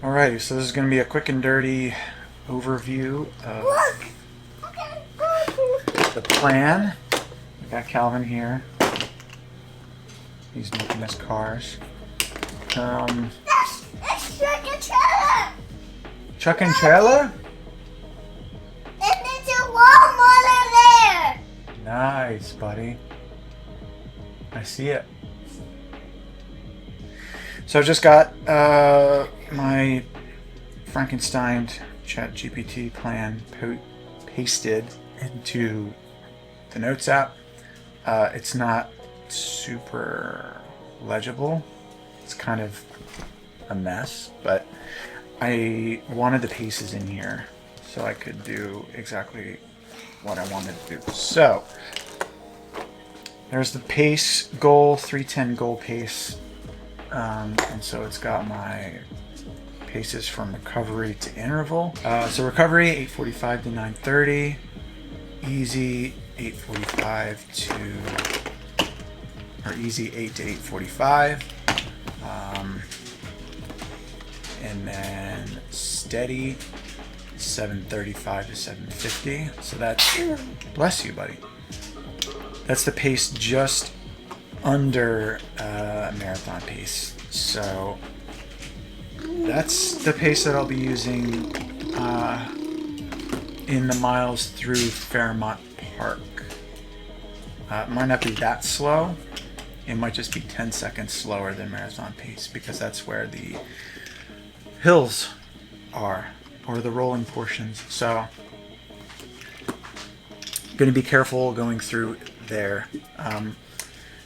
Alrighty, so this is going to be a quick and dirty overview of the plan. We got Calvin here. He's making us cars. It's Chuck and Trailer! Chuck and trailer? And there's a lawnmower there! Nice, buddy. I see it. So I've just got my Frankenstein ChatGPT plan pasted into the Notes app. It's not super legible. It's kind of a mess, but I wanted the paces in here so I could do exactly what I wanted to do. So there's the pace goal, 310 goal pace. And so it's got my paces from recovery to interval. So recovery, 8:45 to 9:30. Easy, 8:45 to, or easy 8 to 8:45. And then steady, 7:35 to 7:50. So that's, bless you, buddy. That's the pace just under marathon pace. So that's the pace that I'll be using in the miles through Fairmont Park. It might not be that slow. It might just be 10 seconds slower than marathon pace because that's where the hills are, or the rolling portions. So I'm going to be careful going through there.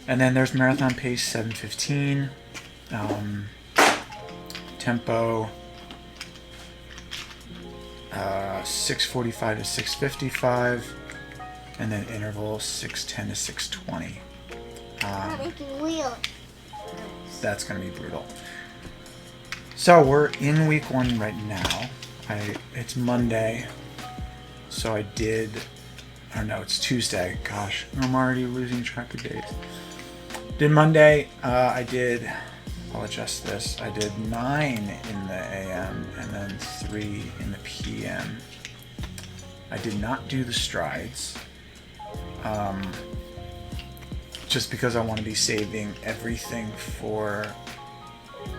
And then there's marathon pace, 7:15. Tempo, 6:45 to 6:55. And then interval, 6:10 to 6:20. I'm making wheels. That's going to be brutal. So we're in week 1 right now. It's Monday. So I did, oh no, it's Tuesday. Gosh, I'm already losing track of days. Did Monday, I'll adjust this. I did 9 in the AM and then 3 in the PM. I did not do the strides. Just because I want to be saving everything for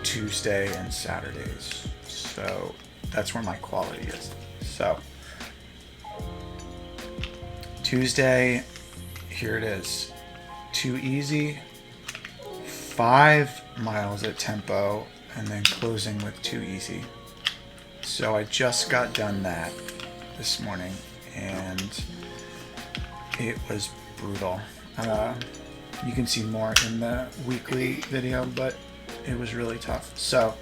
Tuesday and Saturdays. So that's where my quality is. So Tuesday, here it is. 2 easy, 5 miles at tempo, and then closing with 2 easy. So I just got done that this morning, and it was brutal. You can see more in the weekly video, but it was really tough. So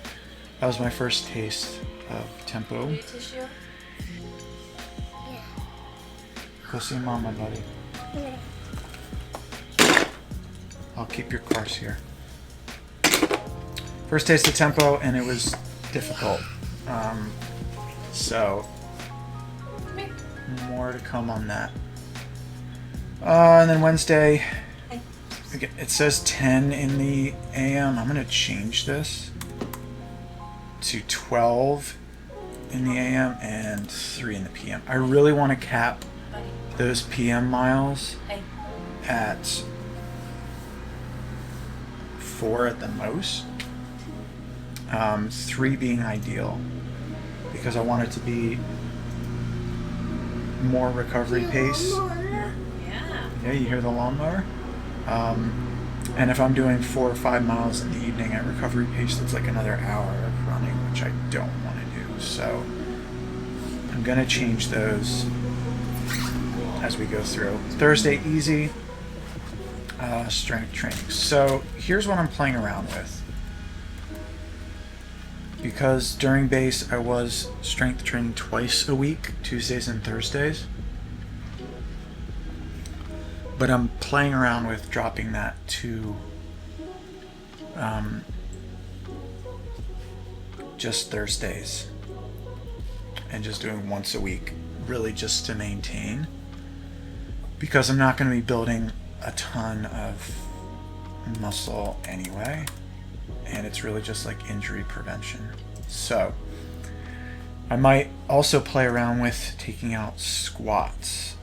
that was my first taste of tempo. Yeah. Go see Mama, buddy. I'll keep your cars here. First taste of tempo, and it was difficult. So more to come on that. And then Wednesday, it says 10 in the AM. I'm going to change this to 12 in the AM and 3 in the PM. I really want to cap those PM miles at 4 at the most. 3 being ideal because I want it to be more recovery pace. Yeah, you hear the lawnmower? And if I'm doing 4 or 5 miles in the evening at recovery pace, that's like another hour of running, which I don't want to do. So I'm going to change those as we go through. Thursday, easy, strength training. So here's what I'm playing around with. Because during base, I was strength training twice a week, Tuesdays and Thursdays. But I'm playing around with dropping that to just Thursdays and just doing once a week, really just to maintain, because I'm not going to be building a ton of muscle anyway, and it's really just like injury prevention. So I might also play around with taking out squats,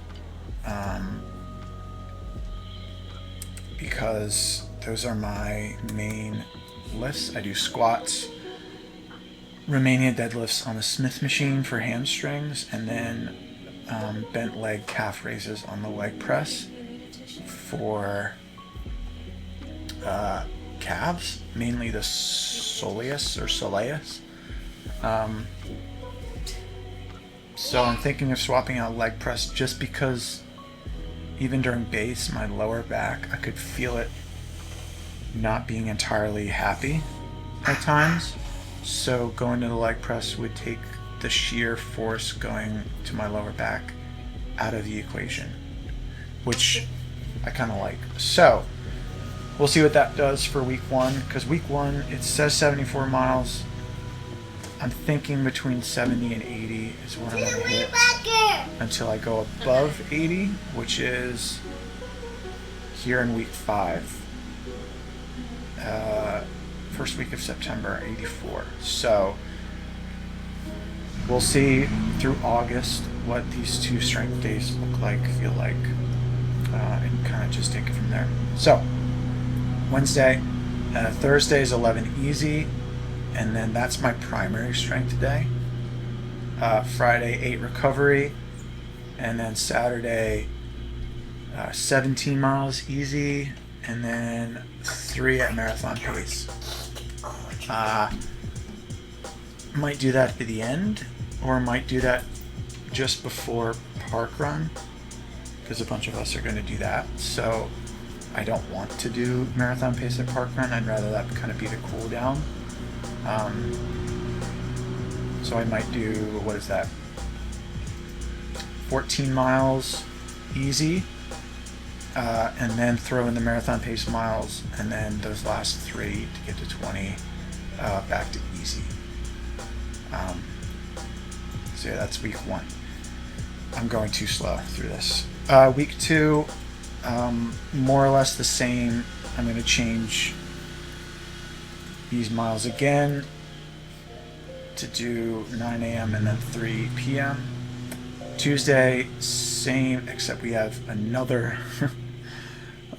because those are my main lifts. I do squats, Romanian deadlifts on the Smith machine for hamstrings, and then bent leg calf raises on the leg press for calves, mainly the soleus or soleus. So I'm thinking of swapping out leg press just because even during base, my lower back, I could feel it not being entirely happy at times. So going to the leg press would take the sheer force going to my lower back out of the equation, which I kind of like. So we'll see what that does for week 1, because week 1, it says 74 miles. I'm thinking between 70 and 80 is what I'm going to hit until I go above 80, which is here in week 5. First week of September, 84. So we'll see through August what these 2 strength days look like, feel like, and kind of just take it from there. So Wednesday, Thursday is 11 easy, and then that's my primary strength day. Friday, 8 recovery, and then Saturday, 17 miles easy, and then 3 at marathon pace. Might do that at the end, or might do that just before park run, because a bunch of us are going to do that. So I don't want to do marathon pace at park run. I'd rather that kind of be the cool down. So I might do, what is that, 14 miles easy, and then throw in the marathon pace miles, and then those last 3 to get to 20 back to easy. So yeah, that's week 1. I'm going too slow through this. Week 2, more or less the same. I'm going to change these miles again to do 9 a.m. and then 3 p.m. Tuesday, same, except we have another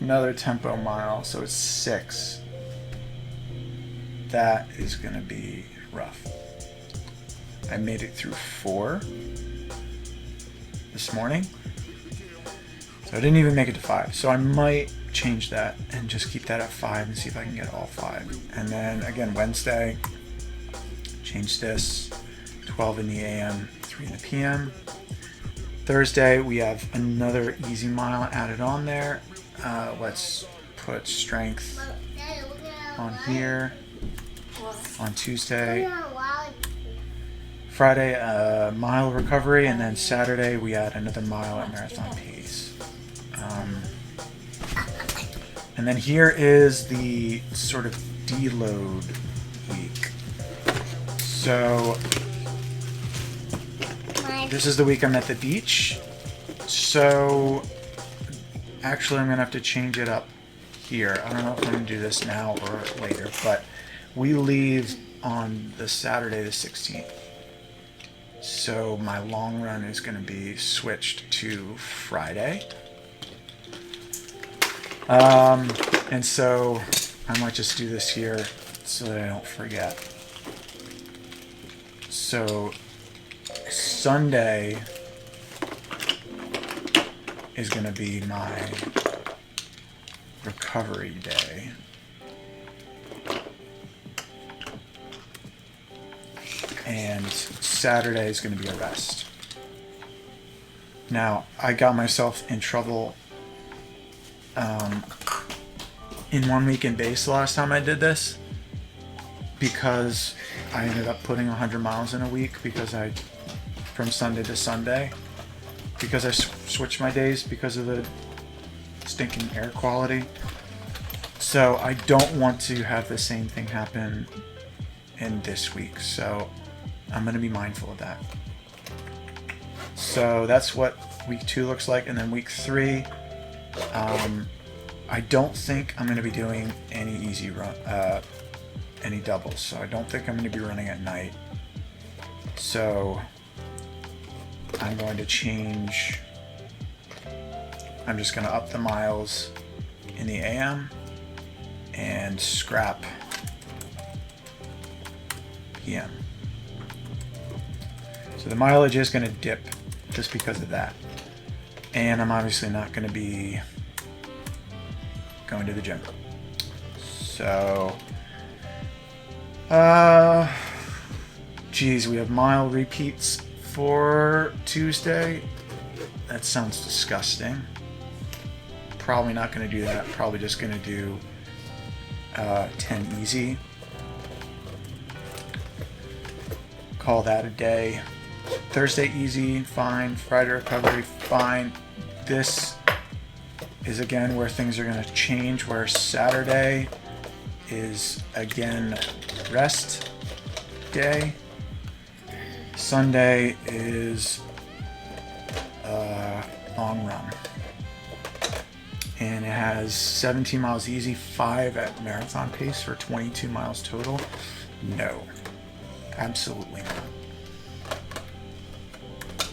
another tempo mile, so it's 6. That is going to be rough. I made it through 4 this morning, so I didn't even make it to 5. So I might change that and just keep that at 5 and see if I can get all 5. And then again, Wednesday, change this, 12 in the AM, 3 in the PM. Thursday, we have another easy mile added on there. Let's put strength on here. On Tuesday, Friday, mile recovery, and then Saturday we add another mile at marathon pace. And then here is the sort of deload week. So this is the week I'm at the beach. So actually I'm gonna have to change it up here. I don't know if I'm gonna do this now or later, but we leave on the Saturday the 16th. So my long run is going to be switched to Friday. And so I might just do this here so that I don't forget. So Sunday is going to be my recovery day. And Saturday is going to be a rest. Now, I got myself in trouble in 1 week in base the last time I did this, because I ended up putting 100 miles in a week from Sunday to Sunday, because I switched my days because of the stinking air quality. So I don't want to have the same thing happen in this week. So I'm going to be mindful of that. So that's what week 2 looks like. And then week 3, I don't think I'm going to be doing any easy run, any doubles. So I don't think I'm going to be running at night. So I'm going to change, I'm just going to up the miles in the AM and scrap PM. So the mileage is going to dip just because of that. And I'm obviously not going to be going to the gym. So, geez, we have mile repeats for Tuesday. That sounds disgusting. Probably not going to do that. Probably just going to do 10 easy. Call that a day. Thursday easy, fine. Friday recovery, fine. This is again where things are going to change, where Saturday is again rest day. Sunday is long run. And it has 17 miles easy, 5 at marathon pace for 22 miles total. No, absolutely not.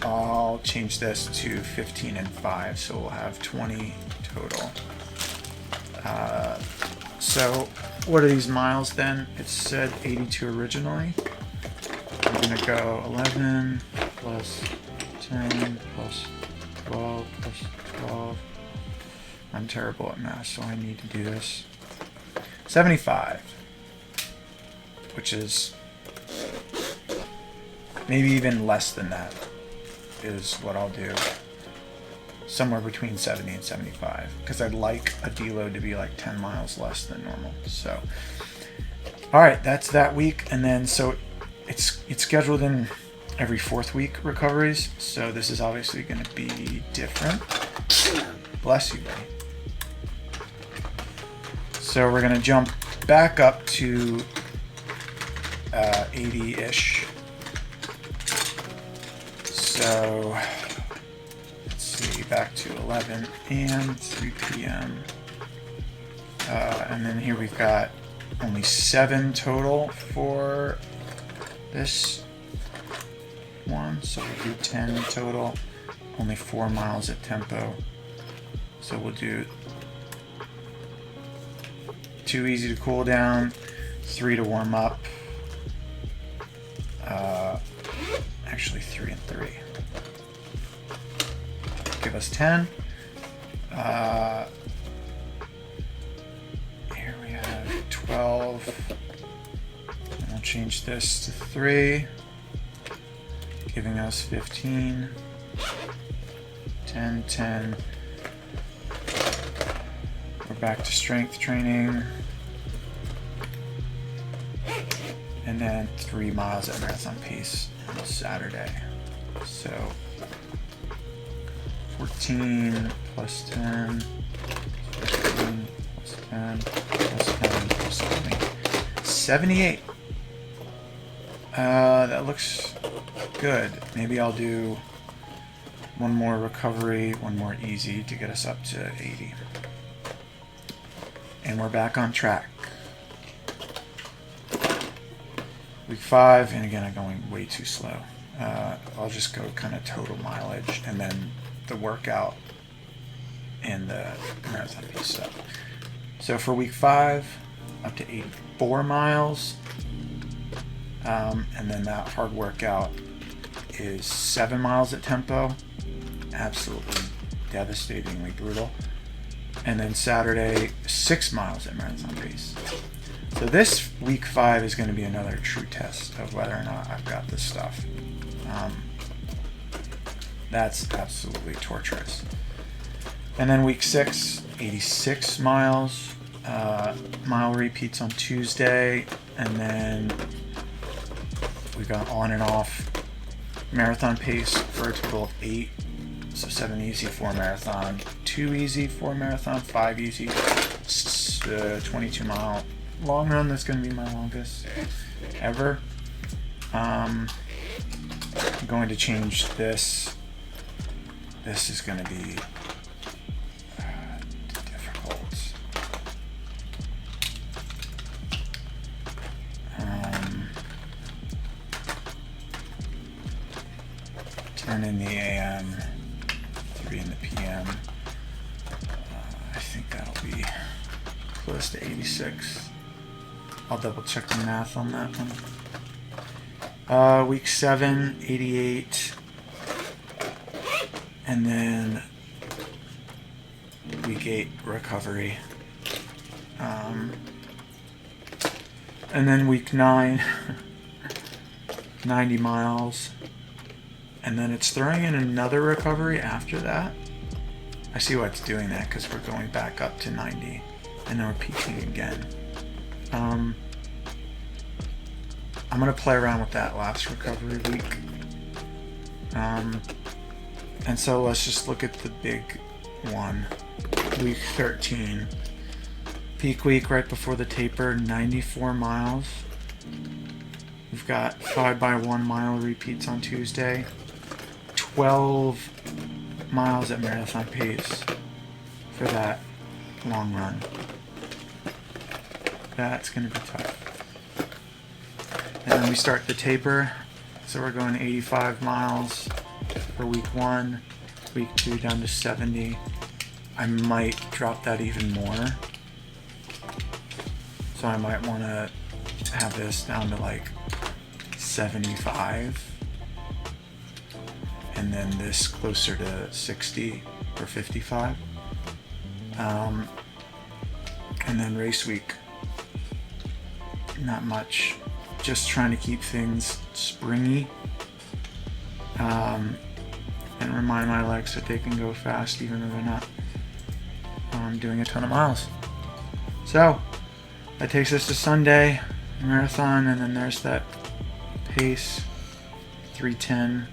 I'll change this to 15 and 5, so we'll have 20 total. So what are these miles then? It said 82 originally. I'm gonna go 11 plus 10 plus 12 plus 12. I'm terrible at math, so I need to do this. 75, which is maybe even less than that is what I'll do. Somewhere between 70 and 75, because I'd like a deload to be like 10 miles less than normal. So, all right, that's that week. And then, so it's scheduled in every 4th week recoveries. So this is obviously going to be different. Bless you, buddy. So we're going to jump back up to 80-ish. So let's see, back to 11 and 3 p.m. And then here we've got only 7 total for this one. So we'll do 10 total, only 4 miles at tempo. So we'll do 2 easy to cool down, 3 to warm up. Actually 3 and 3. Give us 10. Here we have 12. And I'll change this to 3, giving us 15. 10, 10. We're back to strength training. And then 3 miles at marathon pace on Saturday. So 14 plus 10, 15 plus 10, plus 10, plus 20. 78. That looks good. Maybe I'll do one more recovery, one more easy to get us up to 80. And we're back on track. Week 5, and again, I'm going way too slow. I'll just go kind of total mileage, and then the workout and the marathon piece stuff. So for week 5, up to 84 miles, and then that hard workout is 7 miles at tempo, absolutely devastatingly brutal. And then Saturday, 6 miles at marathon pace. So this week 5 is going to be another true test of whether or not I've got this stuff. That's absolutely torturous. And then week 6, 86 miles, mile repeats on Tuesday, and then we got on and off marathon pace for a total of 8. So 7 easy, 4 marathon, 2 easy, 4 marathon, 5 easy, 22 mile long run. That's going to be my longest ever. I'm going to change this. This is going to be difficult. 7 in the AM, 3 in the PM. I think that'll be close to 86. I'll double check the math on that one. Week 7, 88. And then week 8, recovery. And then week 9, 90 miles. And then it's throwing in another recovery after that. I see why it's doing that, because we're going back up to 90. And then we're peaking again. I'm going to play around with that last recovery week. And so let's just look at the big one. Week 13. Peak week right before the taper, 94 miles. We've got 5x1 mile repeats on Tuesday. 12 miles at marathon pace for that long run. That's going to be tough. And then we start the taper. So we're going 85 miles for week 1. Week 2 down to 70. I might drop that even more. So I might want to have this down to like 75. And then this closer to 60 or 55. And then race week. Not much. Just trying to keep things springy. And remind my legs that they can go fast even though they're not doing a ton of miles. So that takes us to Sunday marathon, and then there's that pace 3:10.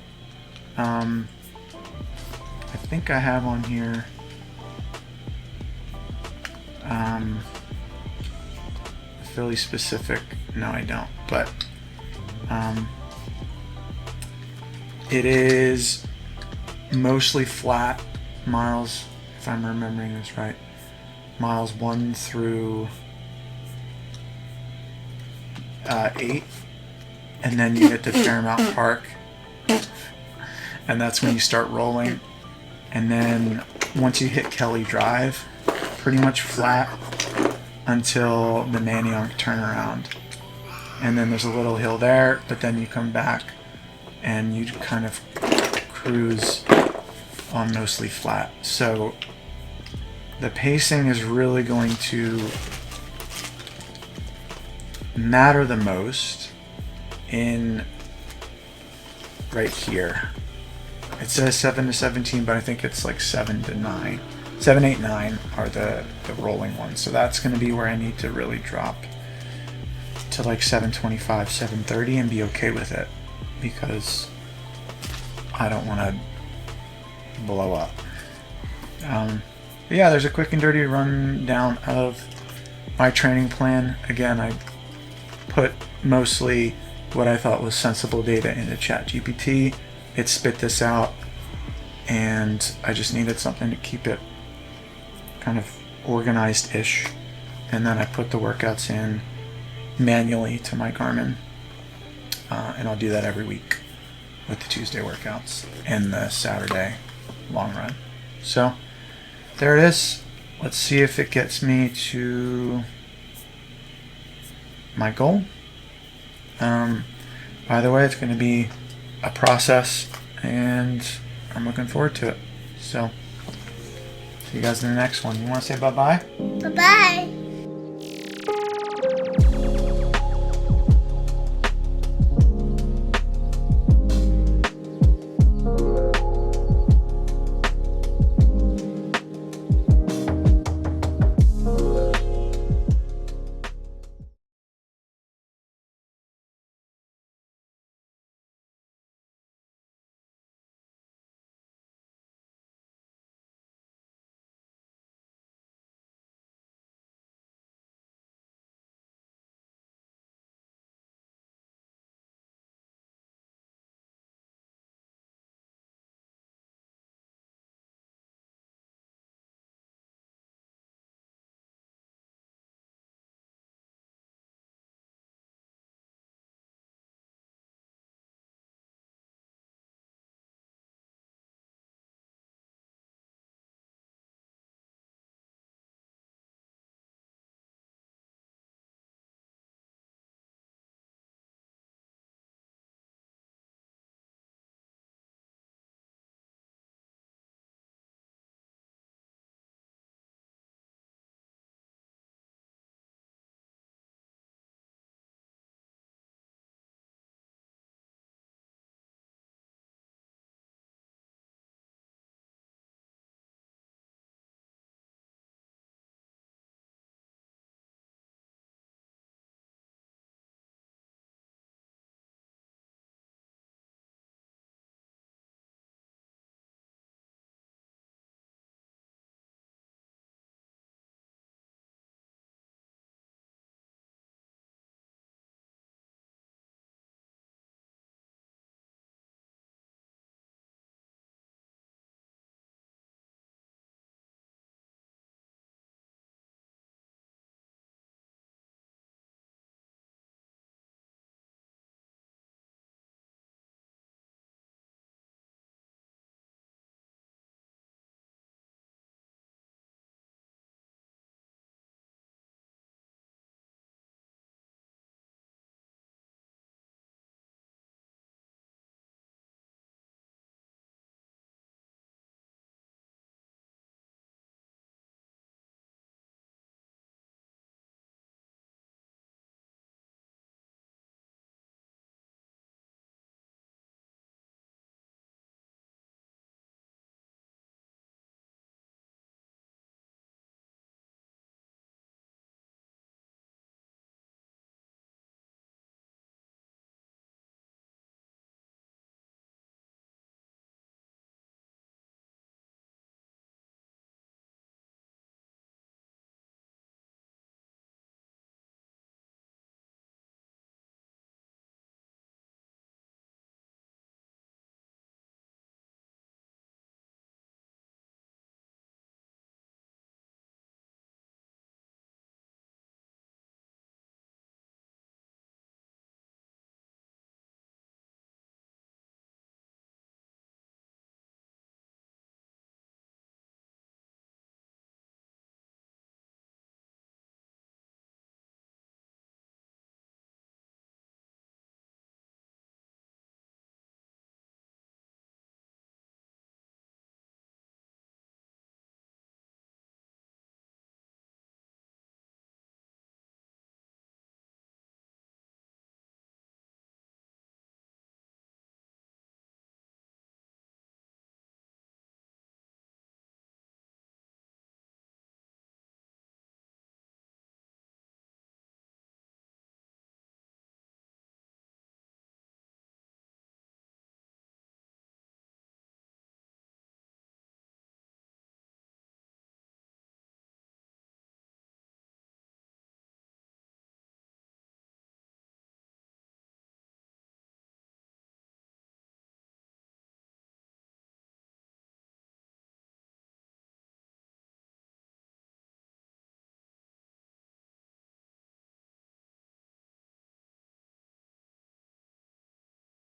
I think I have on here Philly specific. No, I don't, but it is mostly flat miles, if I'm remembering this right. Miles 1 through 8, and then you hit the Fairmount Park, and that's when you start rolling. And then once you hit Kelly Drive, pretty much flat until the Manayunk turnaround. And then there's a little hill there, but then you come back and you kind of cruise on mostly flat. So the pacing is really going to matter the most in right here. It says 7 to 17, but I think it's like 7 to 9. 7, 8, 9 are the rolling ones. So that's going to be where I need to really drop to like 725, 730 and be okay with it, because I don't want to blow up. But yeah, there's a quick and dirty rundown of my training plan. Again, I put mostly what I thought was sensible data into ChatGPT. It spit this out, and I just needed something to keep it kind of organized-ish. And then I put the workouts in manually to my Garmin, and I'll do that every week with the Tuesday workouts and the Saturday long run. So there it is. Let's see if it gets me to my goal. By the way, it's going to be a process, and I'm looking forward to it. So see you guys in the next one. You want to say bye-bye? Bye-bye.